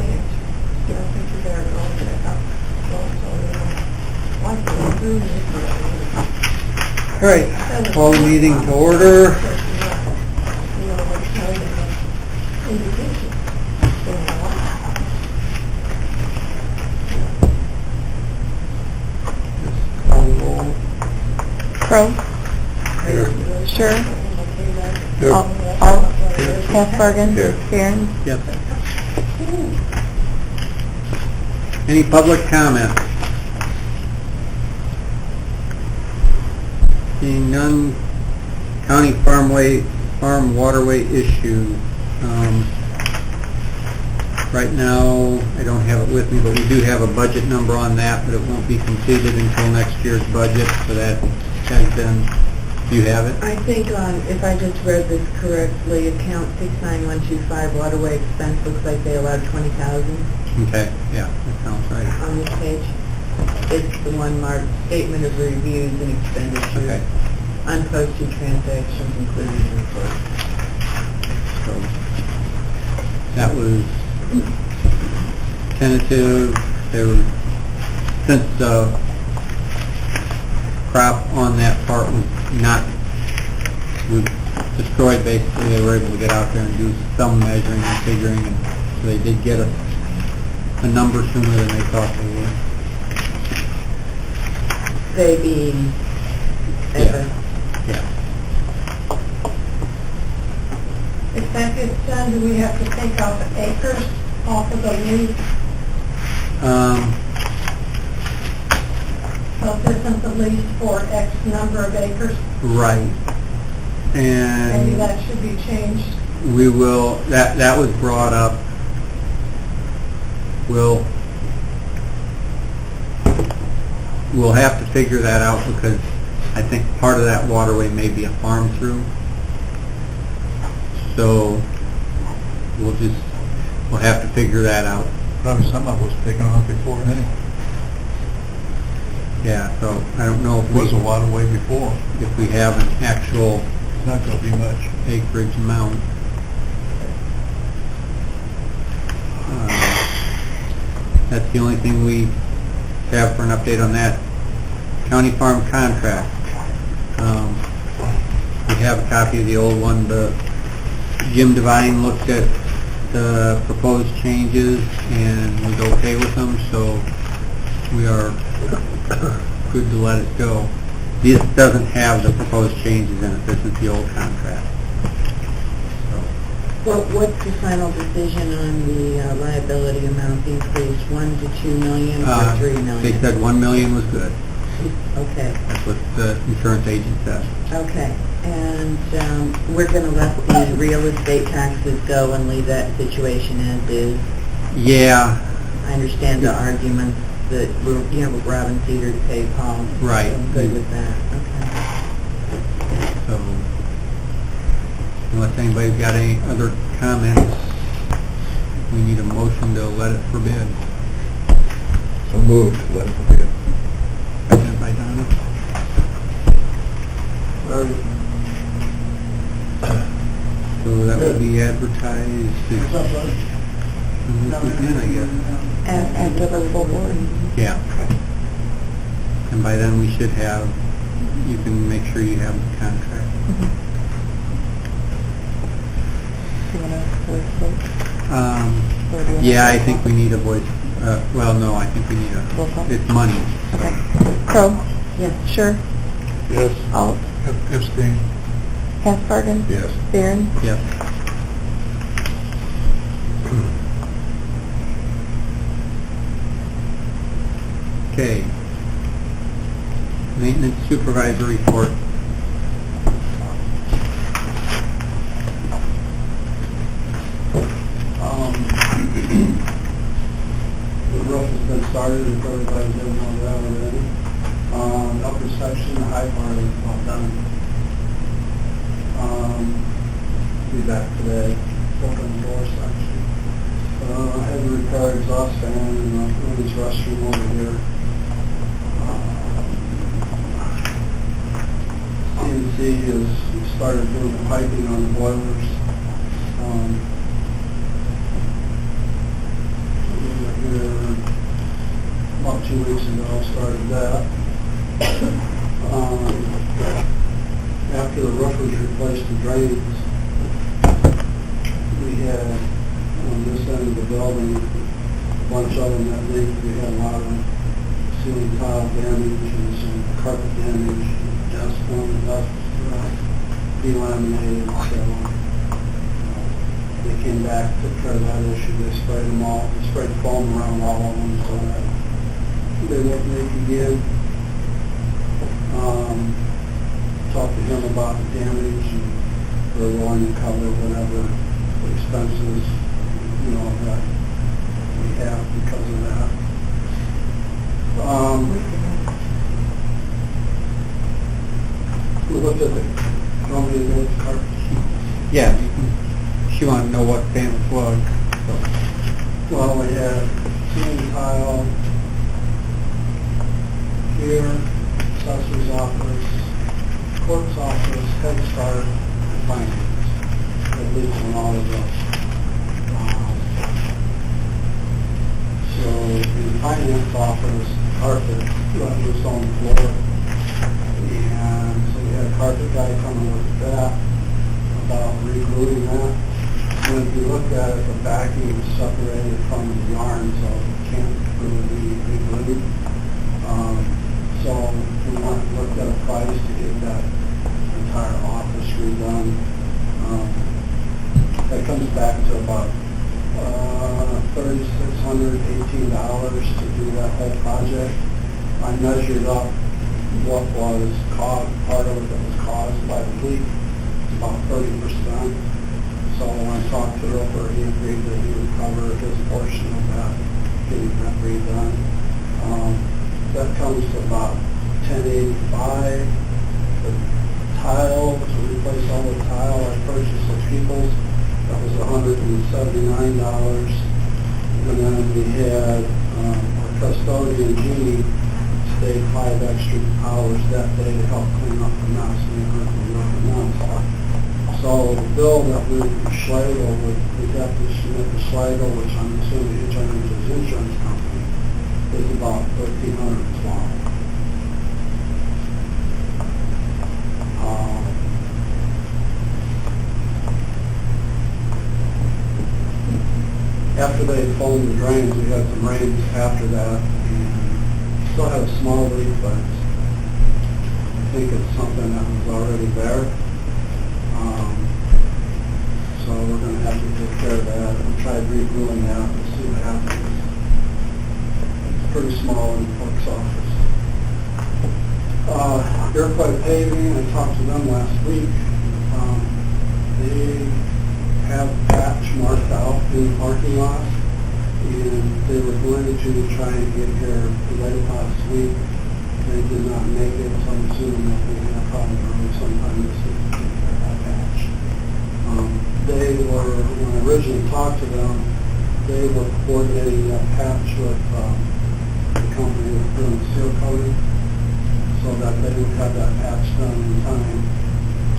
can't. You don't think you're there going to up. Like through All right, call the meeting to order. Crow? Here. Sure. Here. All. Halfbargen? Here. Barron? Yep. Any public comment? Seeing none, county farm waterway issue. Right now, I don't have it with me, but we do have a budget number on that, but it won't be completed until next year's budget, so that has been, do you have it? I think if I just read this correctly, account 69125 waterway expense looks like they allowed 20,000 Okay, yeah, that sounds right. on this page. It's the one marked statement of reviews and expenditures. Okay. Unposted transactions included in report. So that was tentative. There was, since the crop on that part was destroyed, basically, they were able to get out there and do some measuring and figuring, and so they did get a number sooner than they thought they would. They being ever. Yeah. If that gets done, do we have to take off the acres off of the lease? So this isn't the lease for X number of acres? Right. And Maybe that should be changed. we will, that was brought up. We'll have to figure that out because I think part of that waterway may be a farm through. So we'll have to figure that out. Probably some of it was taken off before, anyway. Yeah, so I don't know if It was a waterway before. if we have an actual It's not going to be much. acreage amount. That's the only thing we have for an update on that. County farm contract. We have a copy of the old one. Jim Devine looked at the proposed changes and was okay with them, so we are good to let it go. This doesn't have the proposed changes in it. This is the old contract. What's the final decision on the liability amount increase, 1 to 2 million or 3 million? They said 1 million was good. Okay, That's what the insurance agent said. okay. And we're going to let the real estate taxes go and leave that situation as is. Yeah, I understand the arguments that you have a Robin Cedar to pay Paul. Right. I'm good with that, okay. so unless anybody's got any other comments, we need a motion to let it for bid. So moved, let it be. Seconded by Donna. So that would be advertised this weekend, I guess. After the full board? Yeah. And by then we should have, you can make sure you have the contract. Do you want to voice vote? Or do you want Yeah, to- I think we need a voice, well, no, I think we need Roll call. it's money. Okay. Crow? Yes. Sure. Yes. Alt? Abstain. Halfbargen? Yes. Barron? Yep. Okay. Maintenance supervisor report. The roof has been started, and everybody's doing all that already. Upper section, the high part is all done. Be back today, open the door section. I had to repair exhaust fan and Rudy's restroom over here. CNC has started doing the piping on the boilers. all started that. After the roofers replaced the drains, we had on this end of the building, a bunch of them that leaked. We had a lot of ceiling tile damage and some carpet damage, dust on the dust, delaminated, so they came back, took care of that issue. They sprayed them all, sprayed foam around all of them so that they wouldn't leak again. Talked to him about the damage, and we're willing to cover whatever expenses, that we have because of that. We looked at the, want me to go with the carpet? Yeah, she wanted to know what damage was. Well, we had ceiling tile here, assessor's office, clerk's office, Head Start, and finance. At least on all of those. So in the finance office, carpet was on the floor. And so we had a carpet guy come and look at that, about re-gluing that. And if you look at it, the backing is separated from the yarn, so it can't really be re-glued. So we looked at a price to get that entire office redone. That comes back to about $3,618 to do that whole project. I measured up what was caused, part of it that was caused by the leak, about 30%. So when I talked to Roper, he agreed that he would cover his portion of that, getting that redone. That comes to about $1,085. The tile, to replace all the tile, I purchased at Peoples. That was $179. And then we had our custodian, Jeannie, stayed 5 extra hours that day to help clean up the mess. So the bill that went to Schlegel, we got to submit to Schlegel, which I'm assuming is his insurance company, is about $1,312. After they foamed the drains, we had some rains after that, and still had a small leak, but I think it's something that was already there. So we're going to have to take care of that and try re-gluing that and see what happens. It's pretty small in the clerk's office. Iroquois Paving, I talked to them last week. They have a patch marked out in the parking lot, and they were going to try and get here late last week. They did not make it, so I'm assuming that they're going to probably early sometime this week to take care of that patch. They were, when I originally talked to them, they were coordinating that patch with the company that was doing seal coating, so that they would have that patch done in time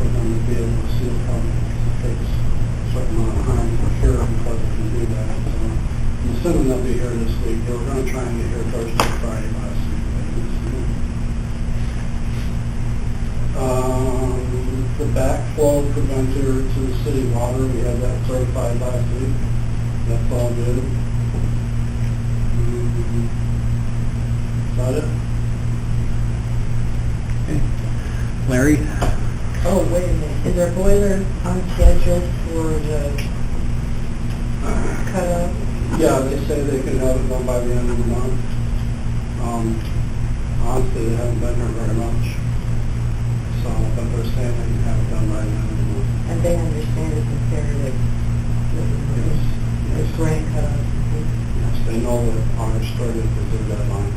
for them to be able to seal coating. It takes a certain amount of time to cure before they can do that. So I'm assuming they'll be here this week. They were going to try and get here Thursday, Friday last week. The backflow preventer to the city water, we had that certified last week. That's all good. Is that it? Okay. Larry? Oh, wait a minute, is our boiler on schedule for the cutoff? Yeah, they say they can have it done by the end of the month. Honestly, they haven't been here very much. So, but they're saying they can have it done by the end of the month. And they understand it's imperative, the grant cutoff. Yes, they know that August 30th is their deadline.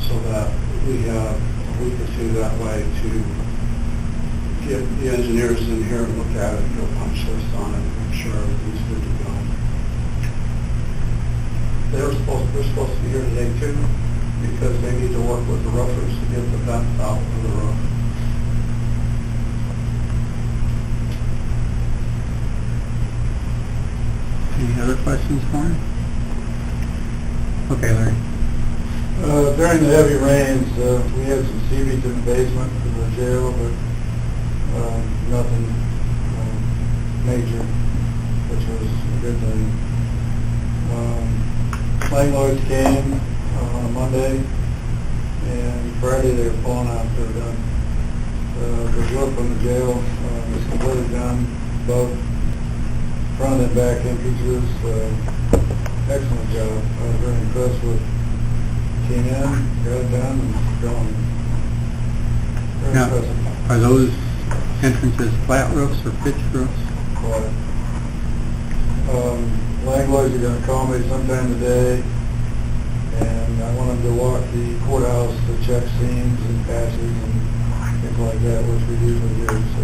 So that we have a week or two that way to get the engineers in here and look at it, do a punch list on it, make sure everything's good to go. We're supposed to be here today too, because they need to work with the roofers to get the vents out of the roof. Any other questions for him? Okay, Larry. During the heavy rains, we had some seepage in the basement of the jail, but nothing major, which was a good thing. Landlords came on a Monday, and Friday they were pulling out, they were done. The work on the jail was completely done, both front and back entrances. Excellent job. I was very impressed with came in, got it done, and gone. Very Now, impressive. are those entrances flat roofs or pitched roofs? But, landlords are gonna call me sometime today, and I want them to walk the courthouse to check seams and patches and things like that, which we usually do. So,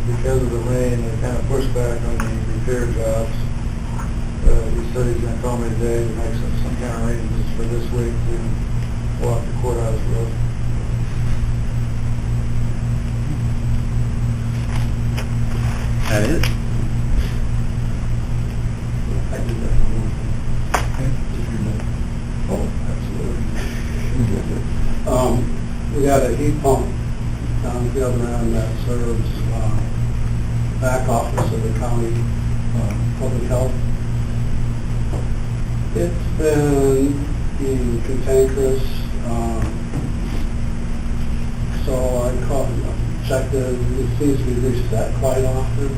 because of the rain, they kind of pushed back on the repair jobs. He said he's gonna call me today to make some kind of arrangements for this week to walk the courthouse roof. That is? I did that one. Oh, absolutely. We got a heat pump down the other end that serves back office of the county public health. It's been being cantankerous, so I called, checked it, it seems to be reset quite often.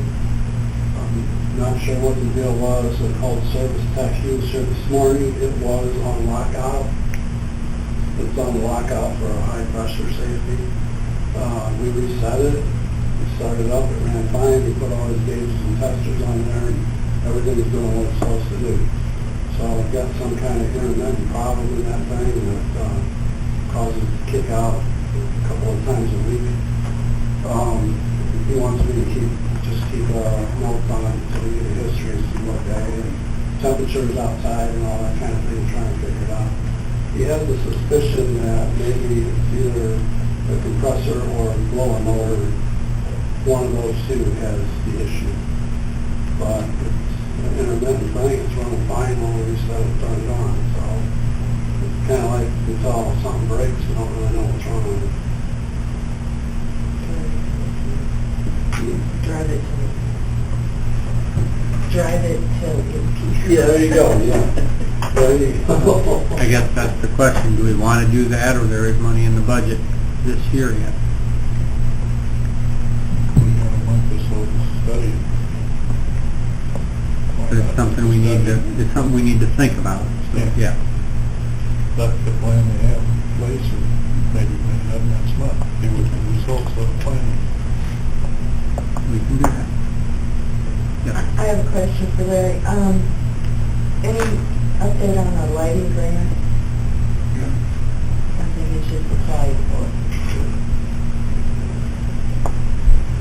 I'm not sure what the deal was. I called service tech, he was here this morning, it was on lockout. It's on lockout for high pressure safety. We reset it, we started up, it ran fine, we put all his gauges and testers on there, and everything is doing what it's supposed to do. So I've got some kind of intermittent problem in that thing that causes it to kick out a couple of times a week. He wants me to keep notes on it until we get a history and see what day and temperatures outside and all that kind of thing, trying to figure it out. He has the suspicion that maybe it's either the compressor or a blower motor, one of those two has the issue. But it's an intermittent thing, it's running fine when we reset it, turn it on. So it's kind of like until something breaks, we don't really know what's wrong with it. Drive it till it's... Yeah, there you go, yeah. There you go. I guess that's the question. Do we want to do that, or there is money in the budget this year yet? We got a month or so to study it. But it's something we need to think about. So, yeah. That's the plan they have in place, or maybe we have next month, see what the results of the plan. We can do that. Yeah. I have a question for Larry. Any update on the lighting grant? Yeah. Something you should apply for.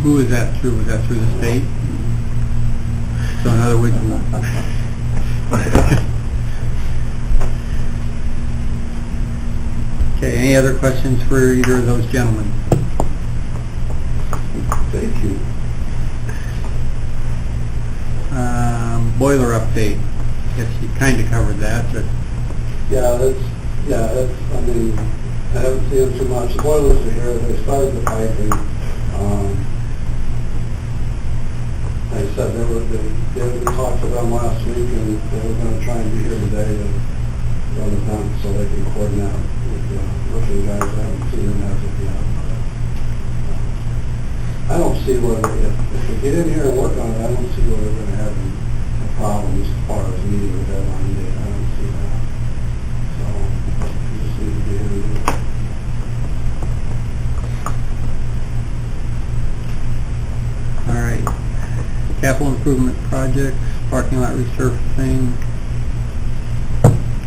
Who is that through? Was that through the state? So in other words, okay, any other questions for either of those gentlemen? Thank you. Boiler update. Guess you kind of covered that, but I mean, I haven't seen them too much. The boilers are here, they started the piping. Like I said, we talked to them last week, and they were going to try and be here today to run the dump so they can coordinate with the roofing guys. I haven't seen them as of yet. I don't see where, if they get in here and work on it, I don't see where they're going to have a problem as far as meeting the deadline date. I don't see that. So, we just need to be here and do it. all right. Capital improvement projects, parking lot resurfacing.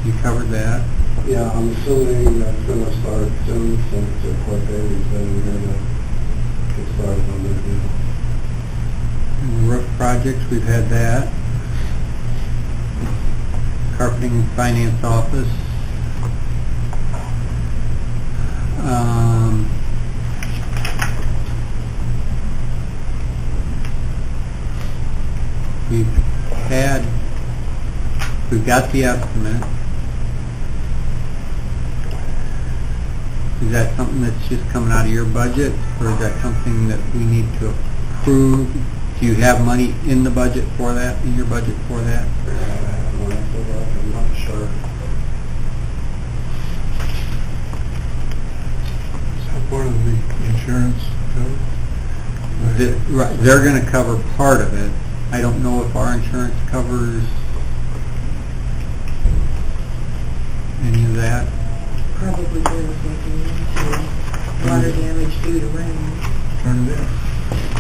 You covered that. Yeah, I'm assuming that's going to start soon, since Court Bailey's been here to get started on that deal. And roof projects, we've had that. Carpeting finance office. We've got the estimate. Is that something that's just coming out of your budget, or is that something that we need to approve? Do you have money in the budget for that, in your budget for that? I'm not sure. Is that part of the insurance cover? Right, they're gonna cover part of it. I don't know if our insurance covers any of that. Probably they're looking into water damage due to rain. Turn it in.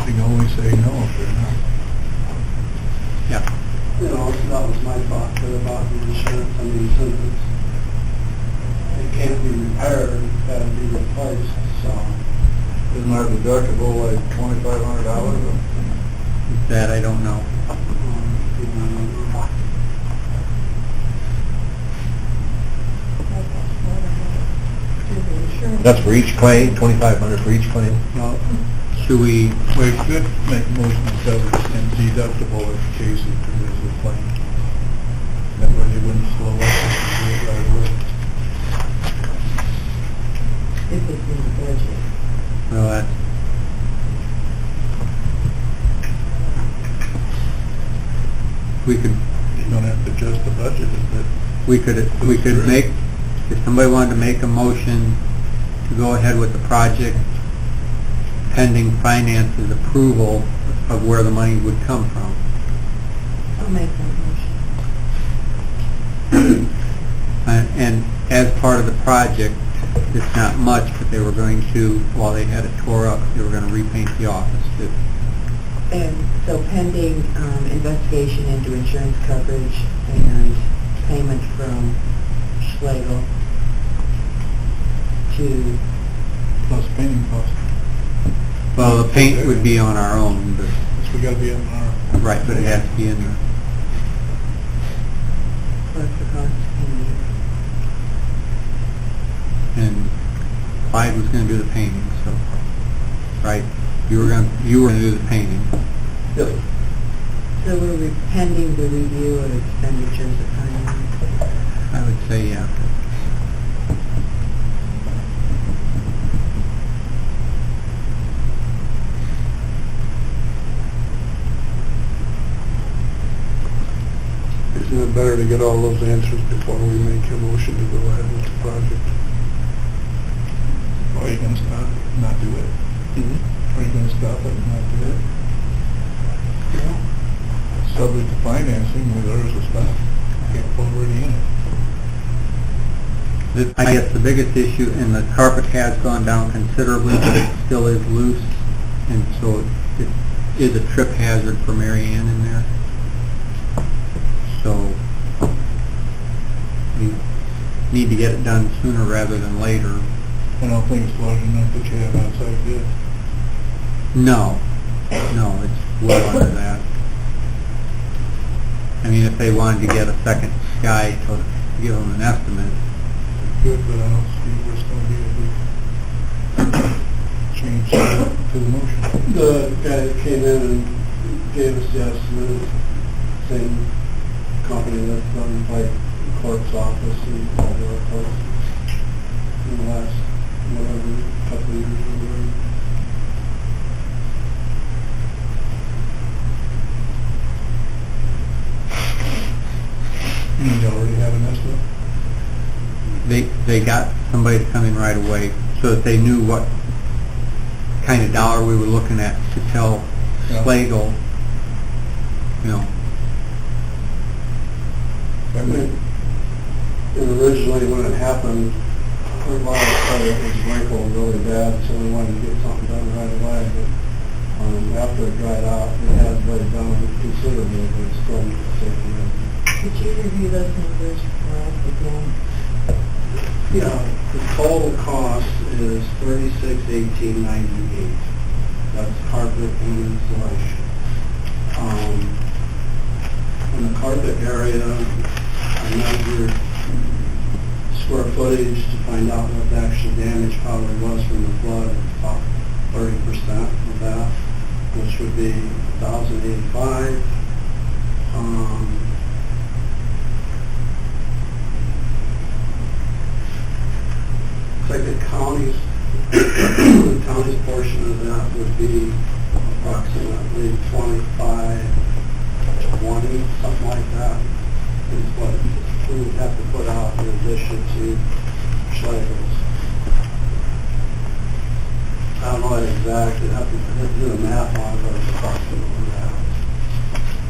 You can only say no if they're not. Yeah. You know, that was my thought too about the insurance. I mean, since it can't be repaired, it's got to be replaced, so. Isn't our deductible like $2,500? That I don't know. That's for each claim, 2,500 for each claim? Well, should we, We could make a motion to cover and deductible in case if there is a claim. That way they wouldn't slow up and do it right away. If it's in the budget. well, that's, we could, You don't have to adjust the budget, but we could make, if somebody wanted to make a motion to go ahead with the project pending finance's approval of where the money would come from. I'll make that motion. And as part of the project, it's not much, but they were going to, while they had it tore up, they were going to repaint the office too. And so pending investigation into insurance coverage and payment from Schlegel to, plus painting costs. Well, the paint would be on our own, but, So we gotta be on our, right, but it has to be in the, plus the cost of painting. and Clyde was going to do the painting, so, right? You were going to do the painting. Yep. So we're pending the review of expenditures of finance. I would say, yeah. isn't it better to get all those answers before we make a motion to go ahead with the project? Or are you gonna stop, not do it? Are you gonna stop it and not do it? Subject to financing, with ours to stop. Get already in it. I guess the biggest issue, and the carpet has gone down considerably, but it still is loose, and so it is a trip hazard for Mary Ann in there. So we need to get it done sooner rather than later. I don't think it's large enough that you have outside bids. No, it's well under that. I mean, if they wanted to get a second guy to give them an estimate, Good, but I don't see what's gonna be a big change to the motion. The guy that came in and gave us the estimate, same company that's done like clerk's office and all the other places in the last, whatever, couple of years or whatever. You already have an estimate? they got somebody to come in right away so that they knew what kind of dollar we were looking at to tell Yeah. Schlegel, you know. And originally when it happened, a lot of credit was wrinkled really bad, so we wanted to get something done right away. But after it dried out, it has bled down considerably, but it's still taking it. Could you review those numbers for us again? Yeah, the total cost is $36,1898. That's carpet and insulation. In the carpet area, I measured square footage to find out what the actual damage probably was from the flood. It's about 30% of that, which would be $1,085. It's like the county's is what we would have to put out in addition to Schlegel's. I don't know exactly, I'd have to do the math on it, but it's approximately that.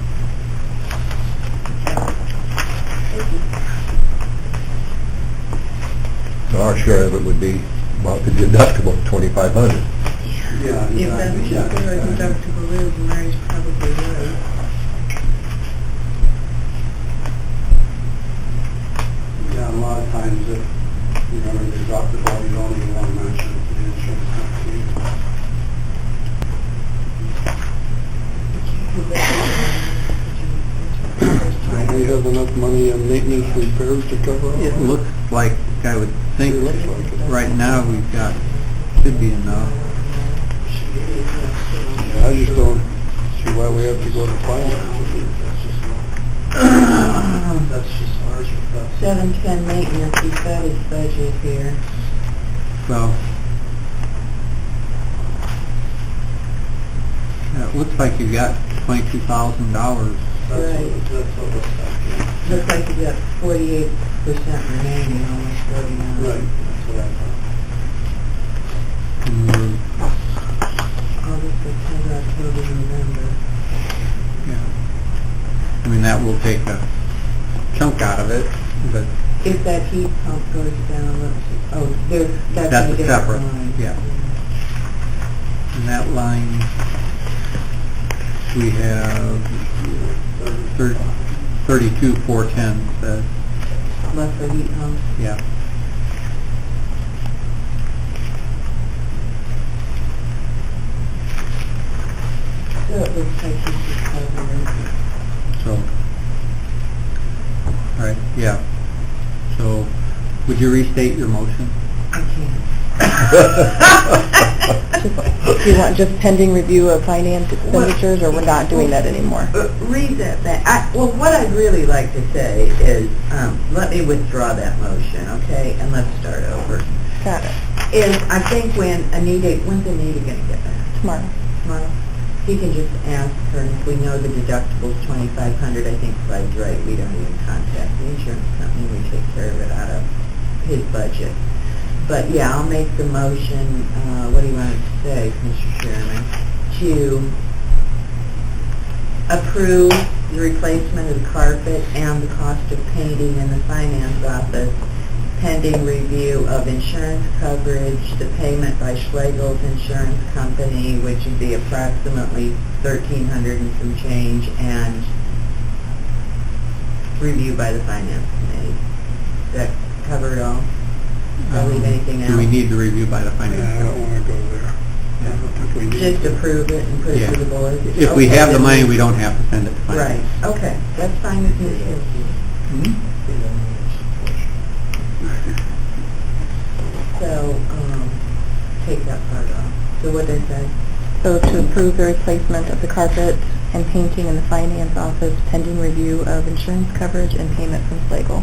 So our share of it would be about the deductible, 2,500. Yeah, If that's exactly. just where our deductible is, Mary's probably right. Yeah, a lot of times if, you know, the deductible, you don't even want to mention it to the insurance company. Do you have enough money in maintenance repairs to cover all It that? looks like, I would think, It looks like it. right now we've got, should be enough. Yeah, I just don't see why we have to go to finance. That's just ours with us. 710 maintenance, he's got his budget here. So, yeah, it looks like you've got $22,000. That's what it looks like, yeah. Looks like you got 48% remaining, almost 49. Right, that's what I thought. And we're- August, September, October, November. yeah. I mean, that will take a chunk out of it, but If that heat pump goes down, that's that's a a different separate, line. yeah. And that line, we have 32,410 says, Less the heat pump. yeah. So it looks like he's just covering it. So, all right, yeah. So, would you restate your motion? I can't. Do you want just pending review of finance expenditures, or we're not doing that anymore? Read that back. Well, what I'd really like to say is, let me withdraw that motion, okay, and let's start over. Got it. I think when's Anita gonna get back? Tomorrow. Tomorrow? He can just ask her, and if we know the deductible's 2,500, I think Clyde's right, we don't even contact the insurance company, we take care of it out of his budget. But yeah, I'll make the motion, what do you want to say, Mr. Chairman? To approve the replacement of the carpet and the cost of painting in the finance office pending review of insurance coverage, the payment by Schlegel's Insurance Company, which would be approximately $1,300 and some change, and review by the finance committee. Does that cover it all? Did I leave anything out? Do we need to review by the finance? Yeah, I don't want to go there. I don't think we need Just to. approve it and put it to the board? If we Okay, have the then- money, we don't have to send it to Right, finance. okay, that's fine with me. Hmm? So, take that part off. So what did I say? So to approve the replacement of the carpet and painting in the finance office pending review of insurance coverage and payment from Schlegel.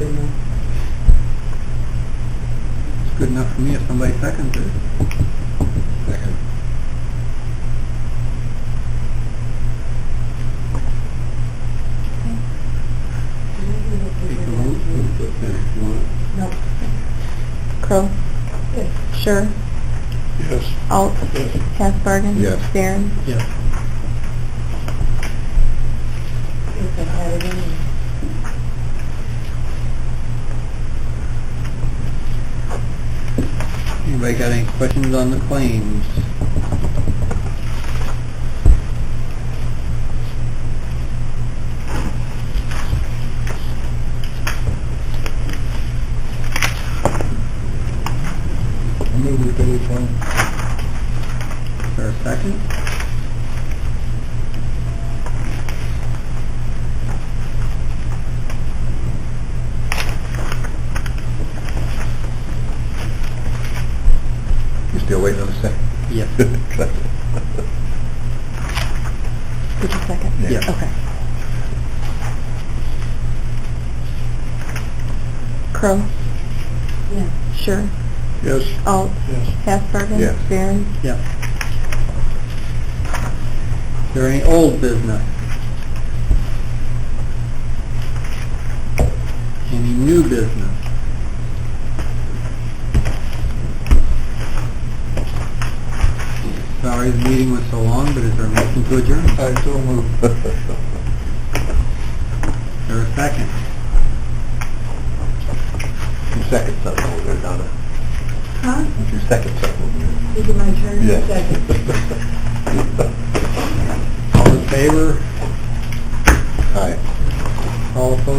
Good enough. It's good enough for me if somebody seconds it. Second. Take a vote. Nope. Crow? Sure. Yes. Alt? Hasbargen? Yes. Barron? Yes. If I had it in. Anybody got any questions on the claims? I move we pay each one. Is there a second? You still waiting on a second? Yes. Did you second? Yeah. Okay. Crow? Yeah. Sure. Yes. Alt? Yes. Hasbargen? Yes. Barron? Yes. Is there any old business? new business. Sorry the meeting was so long, but is there a motion to adjourn? I so move. Is there a second? Your second something over there, Donna. Huh? Your second something over there. Is it my turn? Yeah. Second. All in favor? Aye. All opposed?